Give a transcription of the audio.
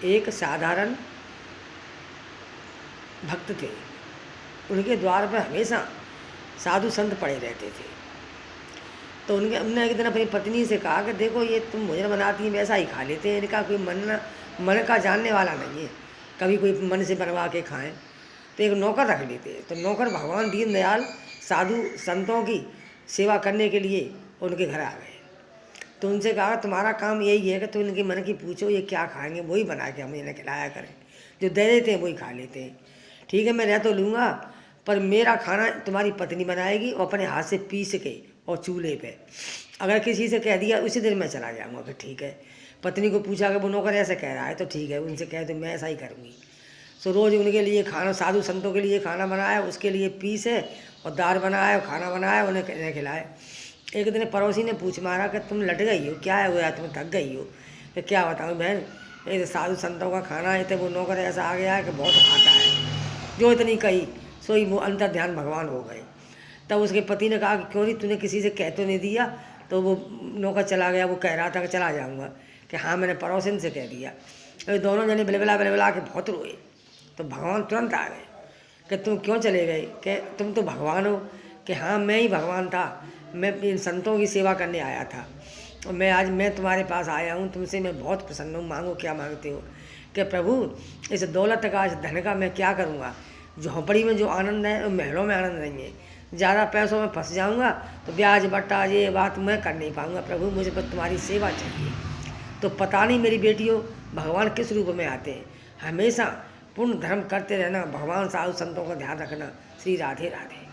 एक साधारण भक्त थे। उनके द्वार पर हमेशा साधु संत पड़े रहते थे। तो उनने एक दिन अपनी पत्नी से कहा कि देखो ये तुम भोजन बनाती हैं वैसा ही खा लेते हैं, इनका कोई मन का जानने वाला नहीं है, कभी कोई मन से बनवा के खाएं। तो एक नौकर रख लेते। तो नौकर भगवान दीनदयाल साधु संतों की सेवा करने के लिए उनके घर आ गए। तो उनसे कहा तुम्हारा काम यही है कि तुम इनके मन की पूछो ये क्या खाएंगे, वही बना के हम इन्हें खिलाया करें, जो दे देते हैं वही खा लेते हैं। ठीक है मैं रह तो लूँगा, पर मेरा खाना तुम्हारी पत्नी बनाएगी और अपने हाथ से पीस के और चूल्हे पे। अगर किसी से कह दिया उसी दिन मैं चला जाऊँगा। फिर ठीक है। पत्नी को पूछा कि वो नौकर ऐसे कह रहा है तो ठीक है, उनसे कहे तो मैं ऐसा ही करूँगी। तो रोज़ उनके लिए खाना, साधु संतों के लिए खाना बनाया, उसके लिए पीसे और दाल बनाया और खाना बनाया, उन्हें खिलाए। एक दिन पड़ोसी ने पूछ मारा कि तुम लट गई हो, क्या है हुआ, तुम थक गई हो? कि क्या बताऊँ बहन, ये साधु संतों का खाना है, तो वो नौकर ऐसा आ गया है कि बहुत खाता है। जो इतनी कही सोई वो अंतर ध्यान भगवान हो गए। तब उसके पति ने कहा कि क्यों नहीं, तूने किसी से कह तो नहीं दिया? तो वो नौकर चला गया, वो कह रहा था कि चला जाऊँगा, कि हाँ मैंने पड़ोसन से कह दिया। तो दोनों जने बिलबिला के बहुत रोए। तो भगवान तुरंत आ गए कि तुम क्यों चले गए, कि तुम तो भगवान हो? कि हाँ मैं ही भगवान था, मैं इन संतों की सेवा करने आया था और मैं तुम्हारे पास आया हूँ, तुमसे मैं बहुत प्रसन्न हूँ, मांगो क्या मांगते हो? कि प्रभु इस दौलत का, इस धन का मैं क्या करूँगा? झोंपड़ी में जो आनंद है वो महलों में आनंद नहीं है। ज़्यादा पैसों में फंस जाऊँगा तो ब्याज बट्टा ये बात मैं कर नहीं पाऊँगा। प्रभु मुझे बस तुम्हारी सेवा चाहिए। तो पता नहीं मेरी बेटियों भगवान किस रूप में आते हैं। हमेशा पुण्य धर्म करते रहना, भगवान साधु संतों का ध्यान रखना। श्री राधे राधे।